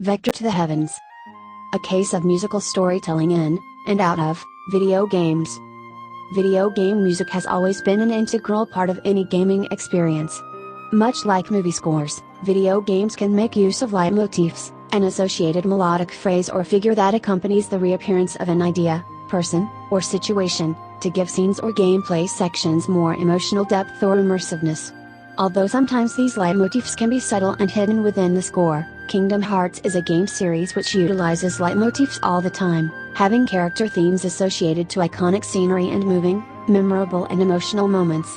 Vector to the Heavens. A case of musical storytelling in, and out of, video games. Video game music has always been an integral part of any gaming experience. Much like movie scores, video games can make use of leitmotifs, an associated melodic phrase or figure that accompanies the reappearance of an idea, person, or situation, to give scenes or gameplay sections more emotional depth or immersiveness. Although sometimes these leitmotifs can be subtle and hidden within the score, Kingdom Hearts is a game series which utilizes leitmotifs all the time, having character themes associated to iconic scenery and moving, memorable and emotional moments.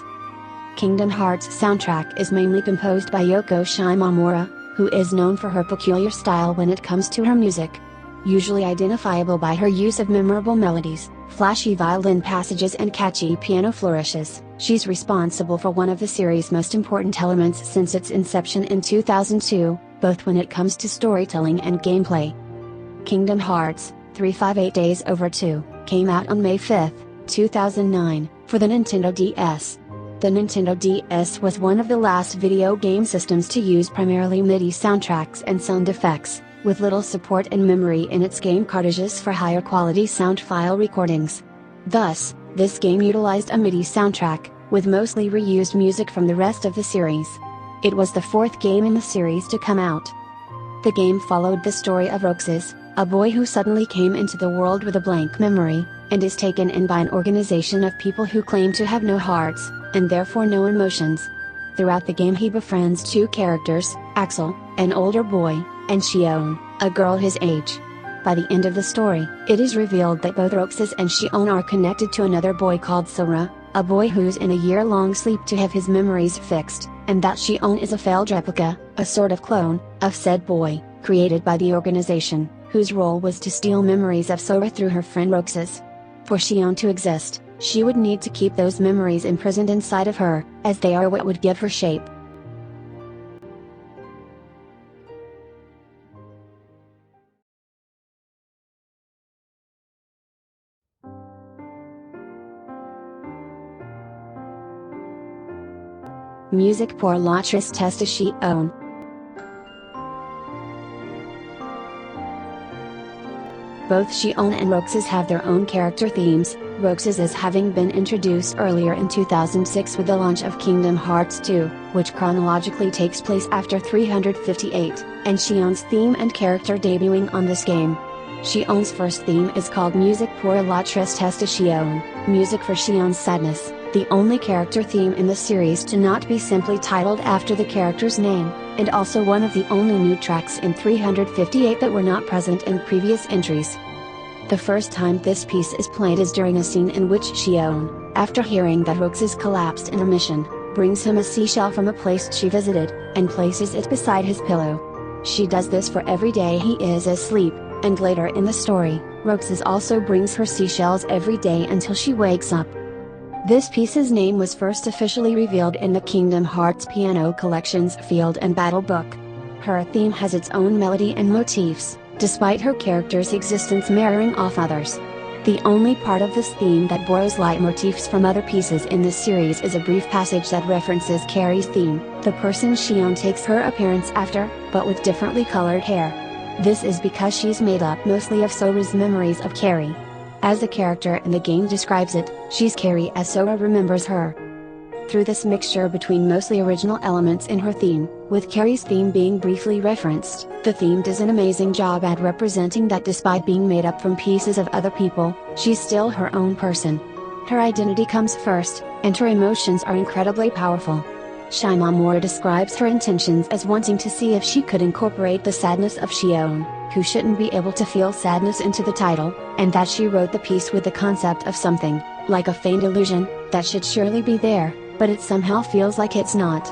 Kingdom Hearts' soundtrack is mainly composed by Yoko Shimomura, who is known for her peculiar style when it comes to her music. Usually identifiable by her use of memorable melodies, flashy violin passages and catchy piano flourishes, she's responsible for one of the series' most important elements since its inception in 2002, both when it comes to storytelling and gameplay. Kingdom Hearts 358 Days Over 2 came out on May 5, 2009, for the Nintendo DS. The Nintendo DS was one of the last video game systems to use primarily MIDI soundtracks and sound effects, with little support and memory in its game cartridges for higher quality sound file recordings. Thus, this game utilized a MIDI soundtrack, with mostly reused music from the rest of the series. It was the fourth game in the series to come out. The game followed the story of Roxas, a boy who suddenly came into the world with a blank memory, and is taken in by an organization of people who claim to have no hearts, and therefore no emotions. Throughout the game he befriends two characters, Axel, an older boy, and Xion, a girl his age. By the end of the story, it is revealed that both Roxas and Xion are connected to another boy called Sora, a boy who's in a year-long sleep to have his memories fixed, and that Xion is a failed replica, a sort of clone, of said boy, created by the organization, whose role was to steal memories of Sora through her friend Roxas. For Xion to exist, she would need to keep those memories imprisoned inside of her, as they are what would give her shape. Musique pour la Tristesse de Xion. Both Xion and Roxas have their own character themes, Roxas as having been introduced earlier in 2006 with the launch of Kingdom Hearts 2, which chronologically takes place after 358, and Xion's theme and character debuting on this game. Xion's first theme is called Musique pour la Tristesse de Xion, music for Xion's sadness, the only character theme in the series to not be simply titled after the character's name, and also one of the only new tracks in 358 that were not present in previous entries. The first time this piece is played is during a scene in which Xion, after hearing that Roxas collapsed in a mission, brings him a seashell from a place she visited, and places it beside his pillow. She does this for every day he is asleep, and later in the story, Roxas also brings her seashells every day until she wakes up. This piece's name was first officially revealed in the Kingdom Hearts Piano Collection's Field and Battle book. Her theme has its own melody and motifs, despite her character's existence mirroring off others. The only part of this theme that borrows leitmotifs from other pieces in this series is a brief passage that references Carrie's theme, the person Xion takes her appearance after, but with differently colored hair. This is because she's made up mostly of Sora's memories of Carrie. As the character in the game describes it, she's Carrie as Sora remembers her. Through this mixture between mostly original elements in her theme, with Carrie's theme being briefly referenced, the theme does an amazing job at representing that despite being made up from pieces of other people, she's still her own person. Her identity comes first, and her emotions are incredibly powerful. Shimomura describes her intentions as wanting to see if she could incorporate the sadness of Xion, who shouldn't be able to feel sadness, into the title, and that she wrote the piece with the concept of something, like a faint illusion, that should surely be there, but it somehow feels like it's not.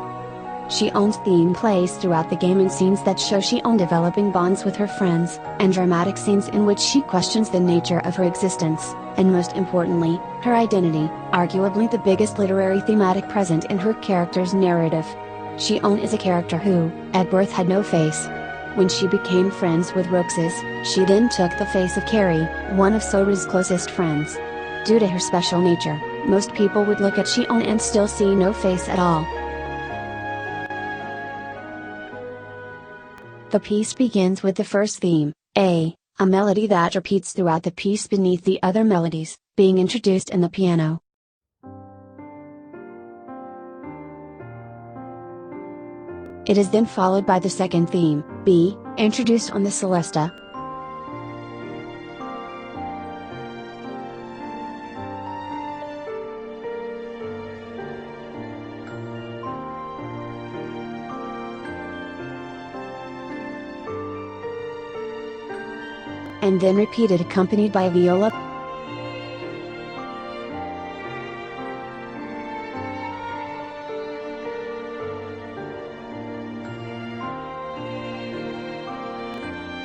Xion's theme plays throughout the game in scenes that show Xion developing bonds with her friends, and dramatic scenes in which she questions the nature of her existence, and most importantly, her identity, arguably the biggest literary thematic present in her character's narrative. Xion is a character who, at birth had no face. When she became friends with Roxas, she then took the face of Carrie, one of Sora's closest friends. Due to her special nature, most people would look at Xion and still see no face at all. The piece begins with the first theme, A melody that repeats throughout the piece beneath the other melodies, being introduced in the piano. It is then followed by the second theme, B, introduced on the celesta. And then repeated accompanied by a viola.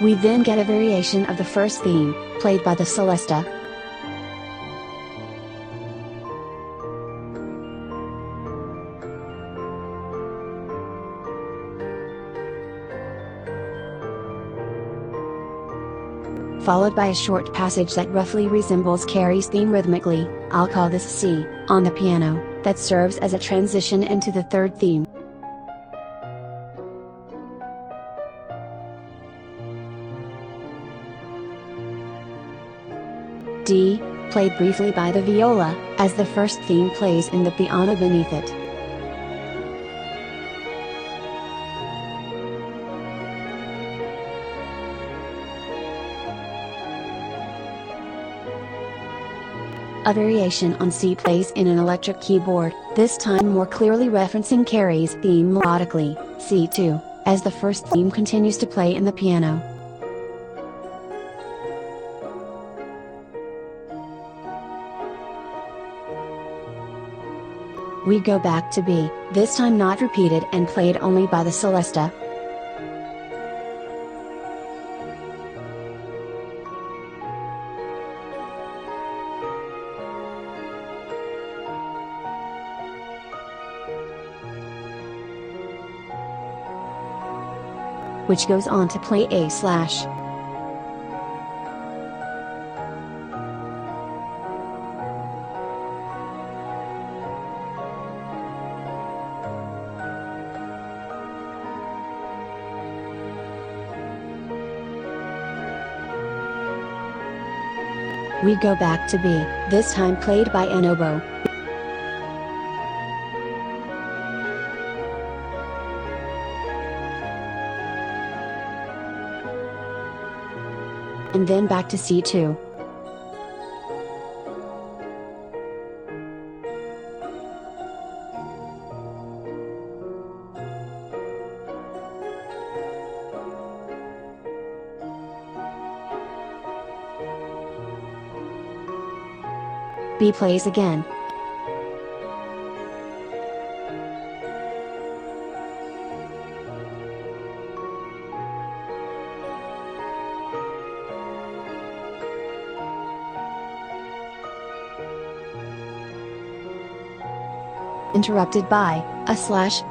We then get a variation of the first theme, played by the celesta. Followed by a short passage that roughly resembles Carrie's theme rhythmically, I'll call this C, on the piano, that serves as a transition into the third theme. D, played briefly by the viola, as the first theme plays in the piano beneath it. A variation on C plays in an electric keyboard, this time more clearly referencing Carrie's theme melodically, C2, as the first theme continues to play in the piano. We go back to B, this time not repeated and played only by the celesta. Which goes on to play A slash. We go back to B, this time played by an oboe. And then back to C2. B plays again. Interrupted by a slash.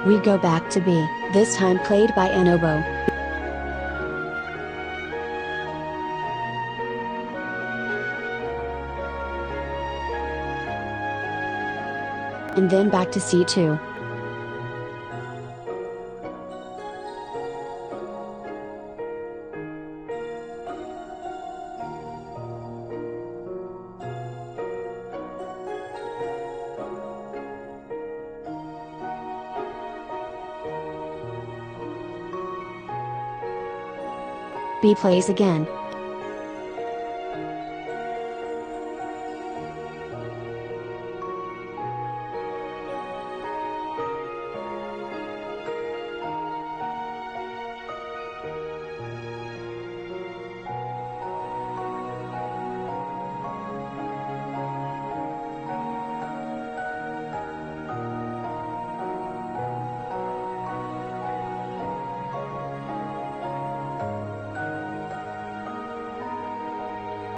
We go back to B, this time played by an oboe. And then back to C2. B plays again.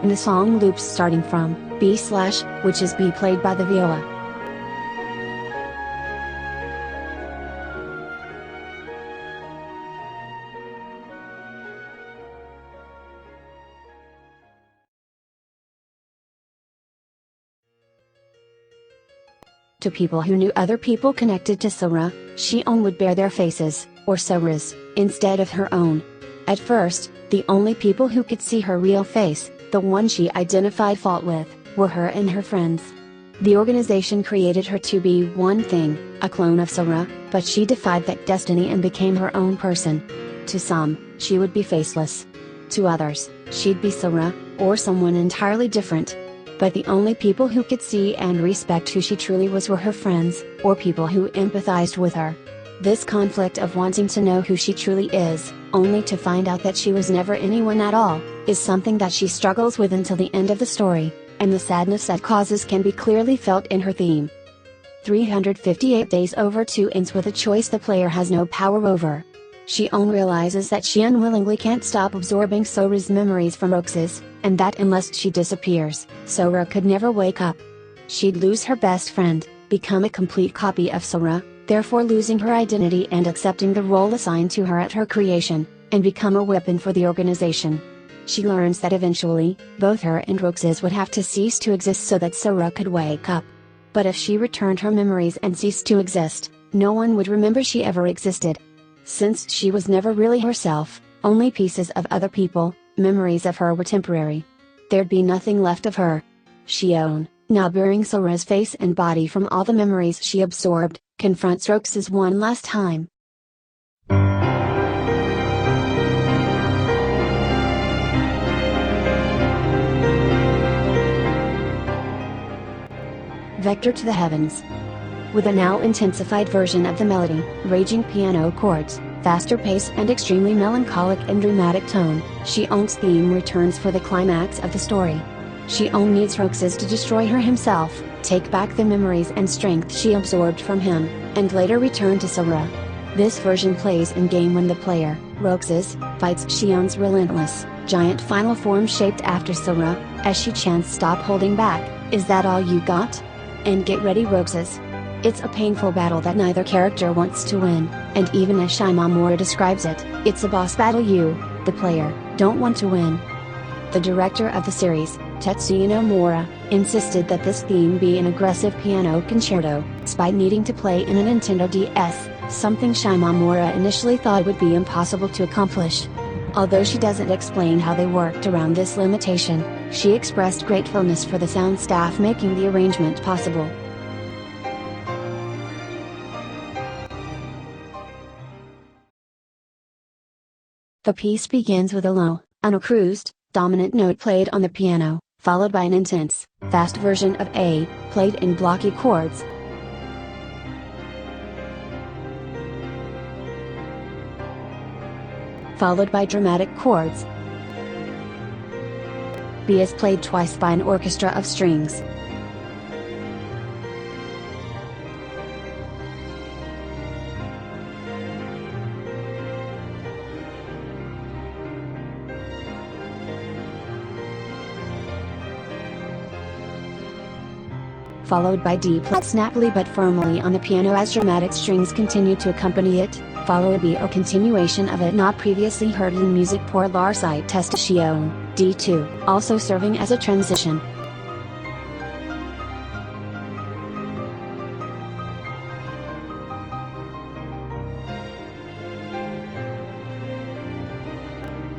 And the song loops starting from B slash, which is B played by the viola. To people who knew other people connected to Sora, Xion would bear their faces, or Sora's, instead of her own. At first, the only people who could see her real face, the one she identified fault with, were her and her friends. The organization created her to be one thing, a clone of Sora, but she defied that destiny and became her own person. To some, she would be faceless. To others, she'd be Sora, or someone entirely different. But the only people who could see and respect who she truly was were her friends, or people who empathized with her. This conflict of wanting to know who she truly is, only to find out that she was never anyone at all, is something that she struggles with until the end of the story, and the sadness that causes can be clearly felt in her theme. 358 days over 2 ends with a choice the player has no power over. Xion realizes that she unwillingly can't stop absorbing Sora's memories from Roxas, and that unless she disappears, Sora could never wake up. She'd lose her best friend, become a complete copy of Sora, therefore losing her identity and accepting the role assigned to her at her creation, and become a weapon for the organization. She learns that eventually, both her and Roxas would have to cease to exist so that Sora could wake up. But if she returned her memories and ceased to exist, no one would remember she ever existed. Since she was never really herself, only pieces of other people, memories of her were temporary. There'd be nothing left of her. Xion, now bearing Sora's face and body from all the memories she absorbed, confronts Roxas one last time. Vector to the Heavens. With a now intensified version of the melody, raging piano chords, faster pace and extremely melancholic and dramatic tone, Xion's theme returns for the climax of the story. Xion needs Roxas to destroy her himself, take back the memories and strength she absorbed from him, and later return to Sora. This version plays in-game when the player, Roxas, fights Xion's relentless, giant final form shaped after Sora, as she chants "Stop holding back, is that all you got? And get ready Roxas." It's a painful battle that neither character wants to win, and even as Shimamura describes it, it's a boss battle you, the player, don't want to win. The director of the series, Tetsuya Nomura, insisted that this theme be an aggressive piano concerto, despite needing to play in a Nintendo DS, something Shimamura initially thought would be impossible to accomplish. Although she doesn't explain how they worked around this limitation, she expressed gratefulness for the sound staff making the arrangement possible. The piece begins with a low, unaccused, dominant note played on the piano, followed by an intense, fast version of A, played in blocky chords. Followed by dramatic chords. B is played twice by an orchestra of strings. Followed by D played snappily but firmly on the piano as dramatic strings continue to accompany it, followed by a continuation of it not previously heard in Musique pour la Tristesse de Xion, D2, also serving as a transition.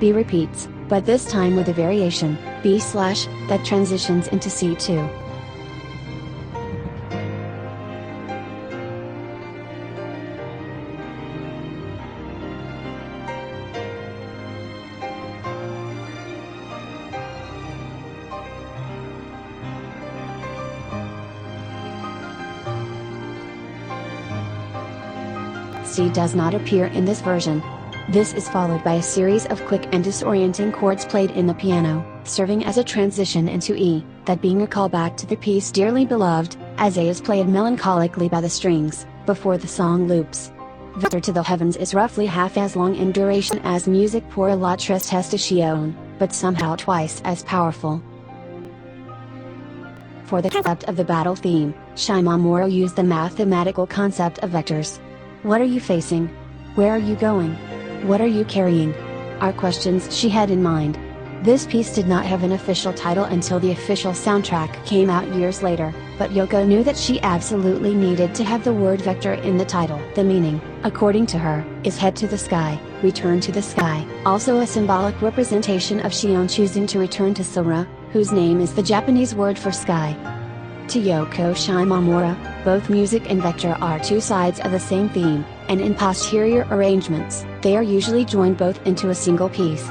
B repeats, but this time with a variation, B/, that transitions into C2. C does not appear in this version. This is followed by a series of quick and disorienting chords played in the piano, serving as a transition into E, that being a callback to the piece Dearly Beloved, as A is played melancholically by the strings, before the song loops. Vector to the Heavens is roughly half as long in duration as Musique pour la Tristesse de Xion, but somehow twice as powerful. For the concept of the battle theme, Shimamura used the mathematical concept of vectors. What are you facing? Where are you going? What are you carrying? Are questions she had in mind. This piece did not have an official title until the official soundtrack came out years later, but Yoko knew that she absolutely needed to have the word vector in the title. The meaning, according to her, is head to the sky, return to the sky, also a symbolic representation of Xion choosing to return to Sora, whose name is the Japanese word for sky. To Yoko Shimomura, both music and vector are two sides of the same theme, and in posterior arrangements, they are usually joined both into a single piece.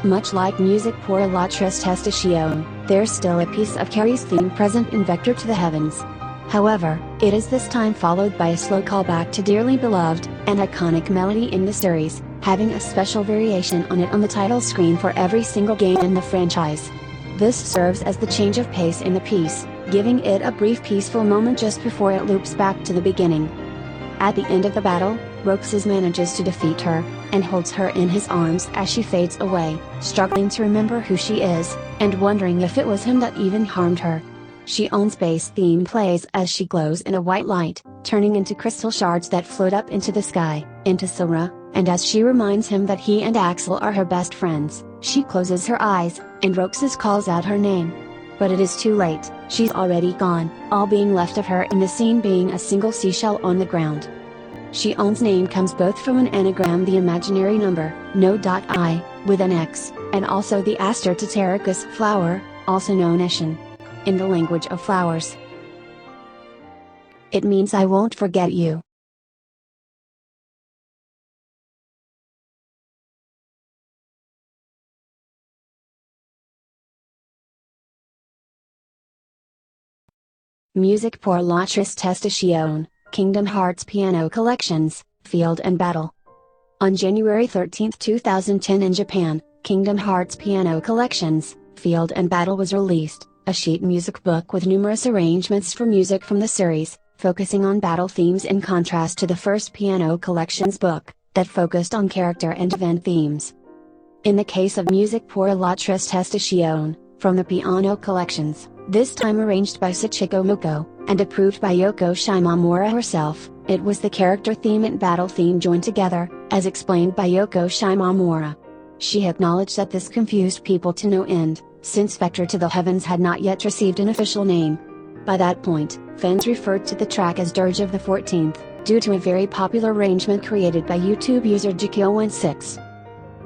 Much like Musique pour la Tristesse de Xion, there's still a piece of Carrie's theme present in Vector to the Heavens. However, it is this time followed by a slow callback to Dearly Beloved, an iconic melody in the series, having a special variation on it on the title screen for every single game in the franchise. This serves as the change of pace in the piece, giving it a brief peaceful moment just before it loops back to the beginning. At the end of the battle, Roxas manages to defeat her, and holds her in his arms as she fades away, struggling to remember who she is, and wondering if it was him that even harmed her. Xion's bass theme plays as she glows in a white light, turning into crystal shards that float up into the sky, into Sora, and as she reminds him that he and Axel are her best friends, she closes her eyes, and Roxas calls out her name. But it is too late, she's already gone, all being left of her in the scene being a single seashell on the ground. Xion's name comes both from an anagram, the imaginary number, no.I, with an X, and also the Aster flower, also known as Xion. In the language of flowers, it means I won't forget you. Musique pour la Tristesse de Xion, Kingdom Hearts Piano Collections, Field and Battle. On January 13, 2010 in Japan, Kingdom Hearts Piano Collections, Field and Battle was released, a sheet music book with numerous arrangements for music from the series, focusing on battle themes in contrast to the first Piano Collections book, that focused on character and event themes. In the case of Musique pour la Tristesse de Xion, from the Piano Collections, this time arranged by Sachiko Moko, and approved by Yoko Shimomura herself, it was the character theme and battle theme joined together, as explained by Yoko Shimomura. She acknowledged that this confused people to no end, since Vector to the Heavens had not yet received an official name. By that point, fans referred to the track as Dirge of the 14th, due to a very popular arrangement created by YouTube user Jikyo16.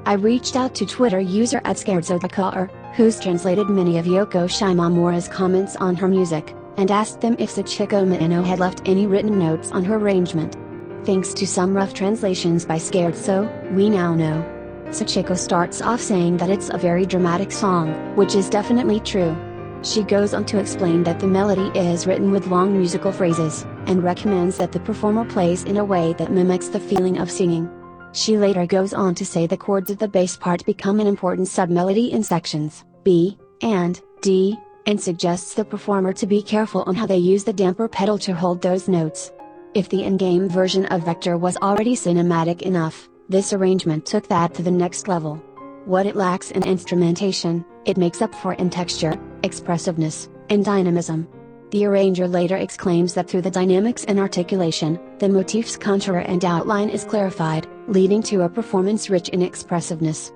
I reached out to Twitter user @ScaredSodakaR, who's translated many of Yoko Shimomura's comments on her music, and asked them if Sachiko Maeno had left any written notes on her arrangement. Thanks to some rough translations by Scared So, we now know. Sachiko starts off saying that it's a very dramatic song, which is definitely true. She goes on to explain that the melody is written with long musical phrases, and recommends that the performer plays in a way that mimics the feeling of singing. She later goes on to say the chords of the bass part become an important submelody in sections B and D, and suggests the performer to be careful on how they use the damper pedal to hold those notes. If the in-game version of Vector was already cinematic enough, this arrangement took that to the next level. What it lacks in instrumentation, it makes up for in texture, expressiveness, and dynamism. The arranger later exclaims that through the dynamics and articulation, the motif's contour and outline is clarified, leading to a performance rich in expressiveness.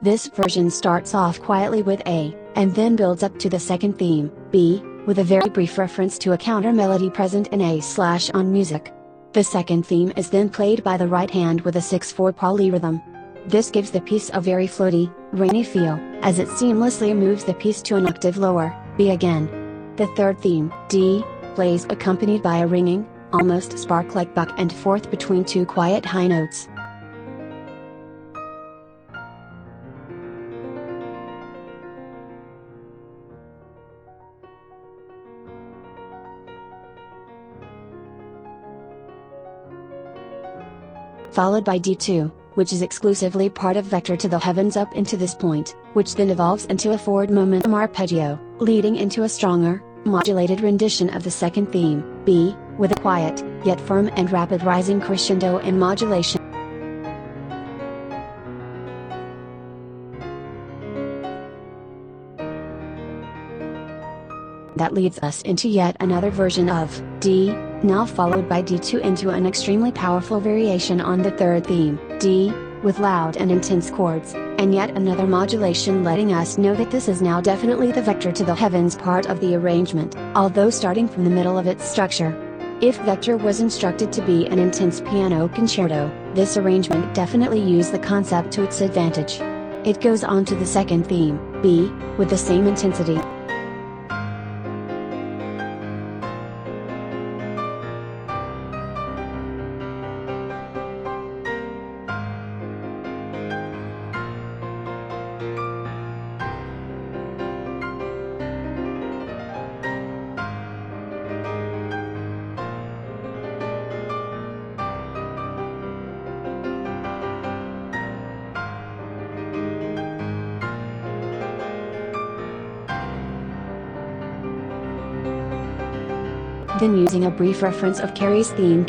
This version starts off quietly with A, and then builds up to the second theme, B, with a very brief reference to a counter melody present in A/ on Musique. The second theme is then played by the right hand with a 6/4 polyrhythm. This gives the piece a very floaty, rainy feel, as it seamlessly moves the piece to an octave lower, B again. The third theme, D, plays accompanied by a ringing, almost spark-like back and forth between two quiet high notes. Followed by D2, which is exclusively part of Vector to the Heavens up into this point, which then evolves into a forward momentum arpeggio, leading into a stronger, modulated rendition of the second theme, B, with a quiet, yet firm and rapid rising crescendo and modulation. That leads us into yet another version of D, now followed by D2 into an extremely powerful variation on the third theme, D, with loud and intense chords, And yet another modulation letting us know that this is now definitely the vector to the heavens part of the arrangement, although starting from the middle of its structure. If vector was instructed to be an intense piano concerto, this arrangement definitely used the concept to its advantage. It goes on to the second theme, B, with the same intensity. Then using a brief reference of Carrie's theme,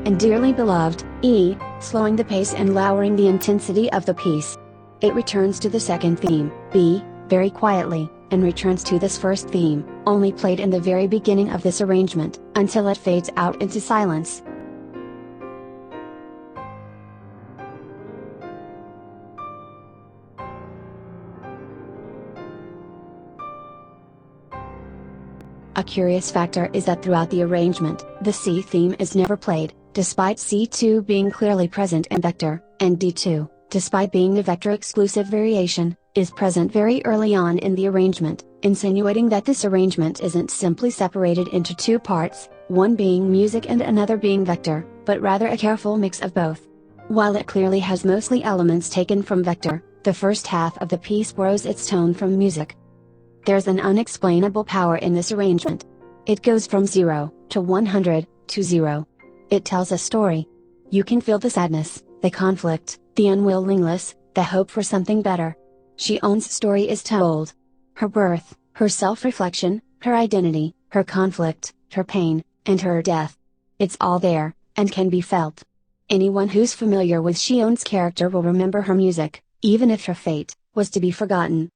and Dearly Beloved, E, slowing the pace and lowering the intensity of the piece. It returns to the second theme, B, very quietly, and returns to this first theme, only played in the very beginning of this arrangement, until it fades out into silence. A curious factor is that throughout the arrangement, the C theme is never played, despite C2 being clearly present in vector, and D2, despite being the vector-exclusive variation, is present very early on in the arrangement, insinuating that this arrangement isn't simply separated into two parts, one being music and another being vector, but rather a careful mix of both. While it clearly has mostly elements taken from vector, the first half of the piece borrows its tone from music. There's an unexplainable power in this arrangement. It goes from 0 to 100 to 0. It tells a story. You can feel the sadness, the conflict, the unwillingness, the hope for something better. Xion's story is told. Her birth, her self-reflection, her identity, her conflict, her pain, and her death. It's all there, and can be felt. Anyone who's familiar with Xion's character will remember her music, even if her fate was to be forgotten.